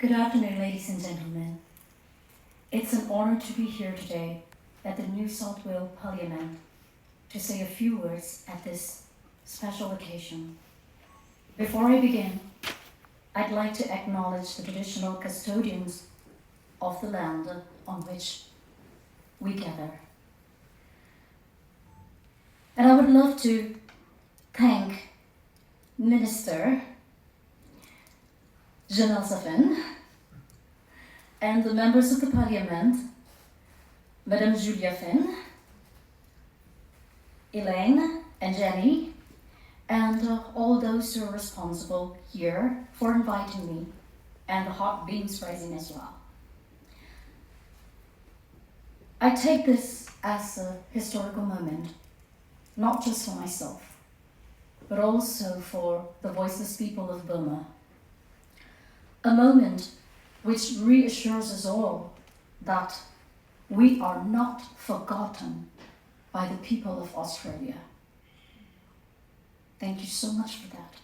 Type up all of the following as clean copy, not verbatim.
Good afternoon, ladies and gentlemen. It's an honor to be here today at the New South Wales Parliament to say a few words at this special occasion. Before I begin, I'd like to acknowledge the traditional custodians of the land on which we gather. And I would love to thank Minister Janelle Safin and the members of the Parliament, Madame Julia Finn, Elaine and Jenny, and all those who are responsible here for inviting me, and the hot beans rising as well. I take this as a historical moment, not just for myself, but also for the voiceless people of Burma. A moment which reassures us all that we are not forgotten by the people of Australia. Thank you so much for that.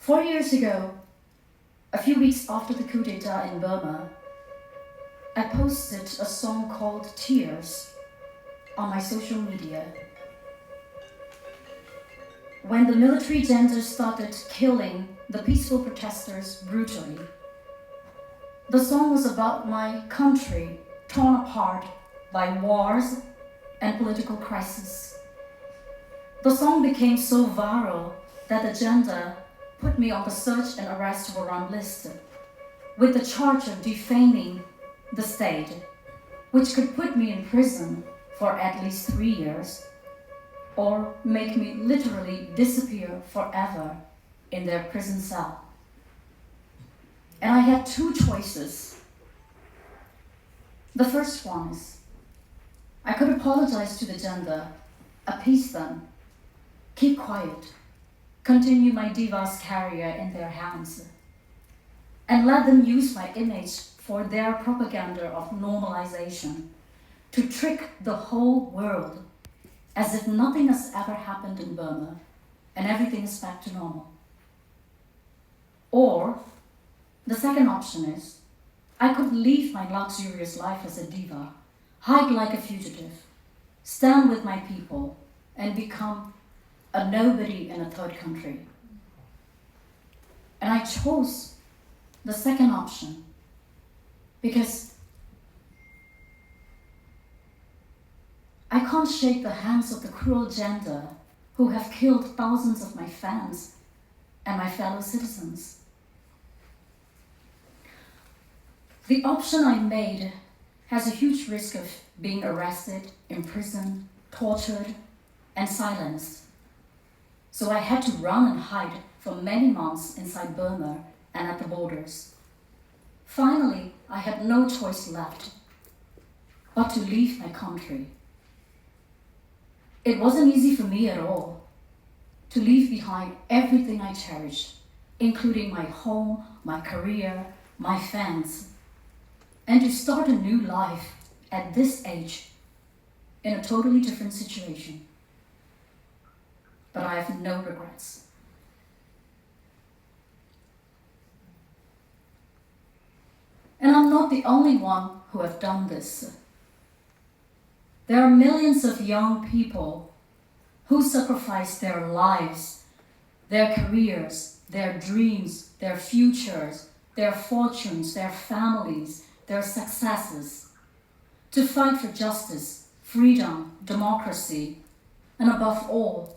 4 years ago, a few weeks after the coup d'etat in Burma, I posted a song called Tears on my social media. When the military junta started killing the peaceful protesters brutally, the song was about my country torn apart by wars and political crisis. The song became so viral that the junta put me on the search and arrest warrant list with the charge of defaming the state, which could put me in prison for at least 3 years or make me literally disappear forever in their prison cell. And I had two choices. The first one is, I could apologize to the junta, appease them, keep quiet, continue my diva's career in their hands, and let them use my image for their propaganda of normalization to trick the whole world as if nothing has ever happened in Burma and everything is back to normal. Or, the second option is, I could leave my luxurious life as a diva, hide like a fugitive, stand with my people, and become a nobody in a third country. And I chose the second option because I can't shake the hands of the cruel junta who have killed thousands of my fans and my fellow citizens. The option I made has a huge risk of being arrested, imprisoned, tortured, and silenced. So I had to run and hide for many months inside Burma and at the borders. Finally, I had no choice left but to leave my country. It wasn't easy for me at all to leave behind everything I cherished, including my home, my career, my fans, and to start a new life at this age in a totally different situation. But I have no regrets. And I'm not the only one who have done this. There are millions of young people who sacrifice their lives, their careers, their dreams, their futures, their fortunes, their families, their successes, to fight for justice, freedom, democracy, and above all,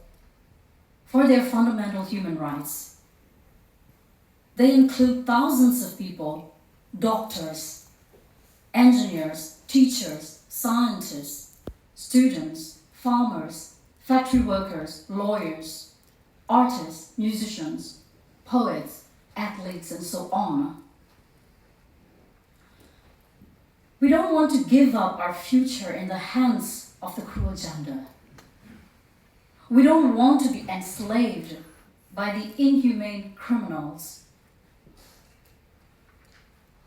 for their fundamental human rights. They include thousands of people, doctors, engineers, teachers, scientists, students, farmers, factory workers, lawyers, artists, musicians, poets, athletes, and so on. We don't want to give up our future in the hands of the cruel junta. We don't want to be enslaved by the inhumane criminals.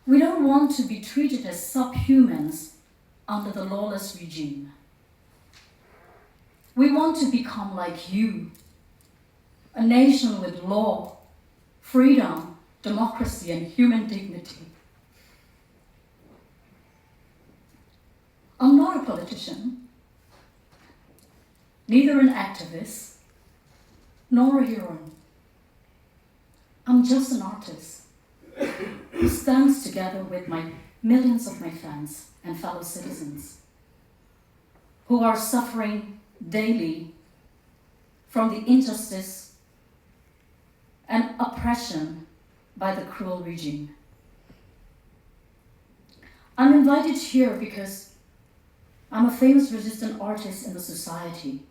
We don't want to be treated as subhumans under the lawless regime. We want to become like you, a nation with law, freedom, democracy, and human dignity. I'm not a politician, neither an activist, nor a hero. I'm just an artist who stands together with millions of my fans and fellow citizens who are suffering daily from the injustice and oppression by the cruel regime. I'm invited here because I'm a famous resistant artist in the society.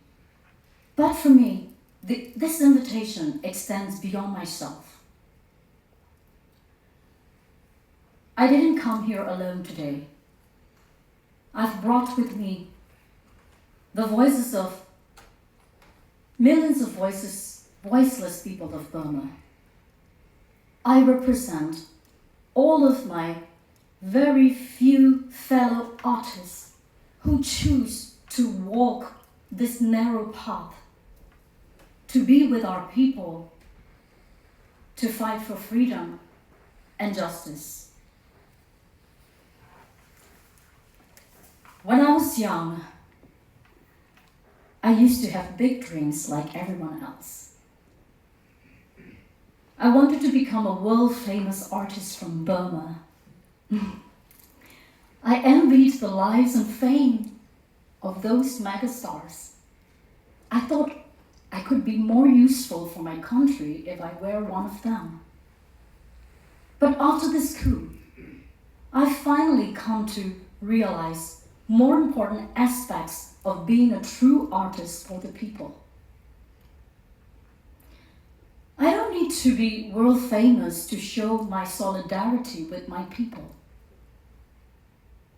But for me, this invitation extends beyond myself. I didn't come here alone today. I've brought with me the voices of millions of voiceless people of Burma. I represent all of my very few fellow artists who choose to walk this narrow path, to be with our people, to fight for freedom and justice. When I was young, I used to have big dreams like everyone else. I wanted to become a world-famous artist from Burma. I envied the lives and fame of those megastars. I thought I could be more useful for my country if I were one of them. But after this coup, I finally come to realize more important aspects of being a true artist for the people. I don't need to be world famous to show my solidarity with my people.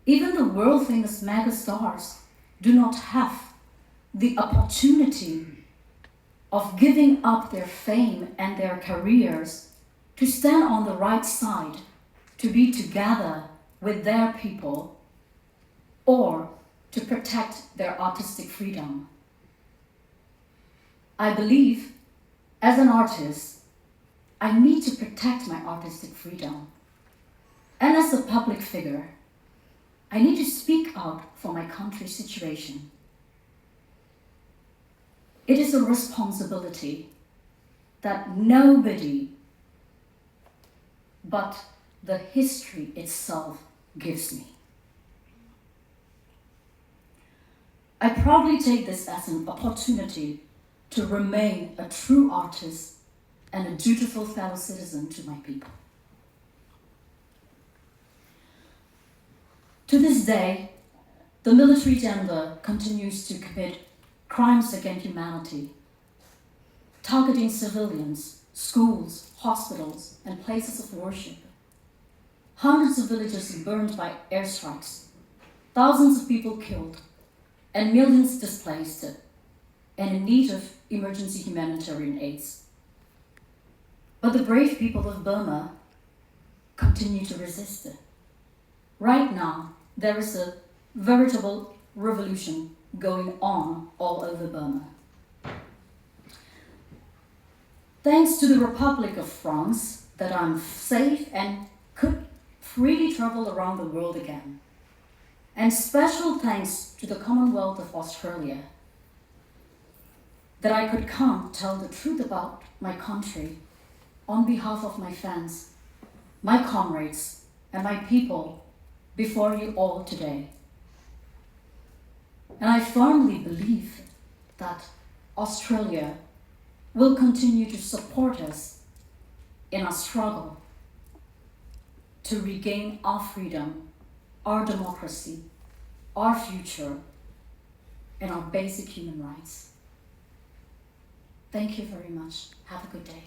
Even the world famous megastars do not have the opportunity of giving up their fame and their careers to stand on the right side, to be together with their people, or to protect their artistic freedom. I believe, as an artist, I need to protect my artistic freedom. And as a public figure, I need to speak out for my country's situation. It is a responsibility that nobody but the history itself gives me. I proudly take this as an opportunity to remain a true artist and a dutiful fellow citizen to my people. To this day, the military gender continues to commit crimes against humanity, targeting civilians, schools, hospitals, and places of worship. Hundreds of villages burned by airstrikes, thousands of people killed, and millions displaced and in need of emergency humanitarian aid. But the brave people of Burma continue to resist it. Right now, there is a veritable revolution going on all over Burma. Thanks to the Republic of France that I'm safe and could freely travel around the world again. And special thanks to the Commonwealth of Australia that I could come tell the truth about my country on behalf of my fans, my comrades, and my people before you all today. And I firmly believe that Australia will continue to support us in our struggle to regain our freedom, our democracy, our future, and our basic human rights. Thank you very much. Have a good day.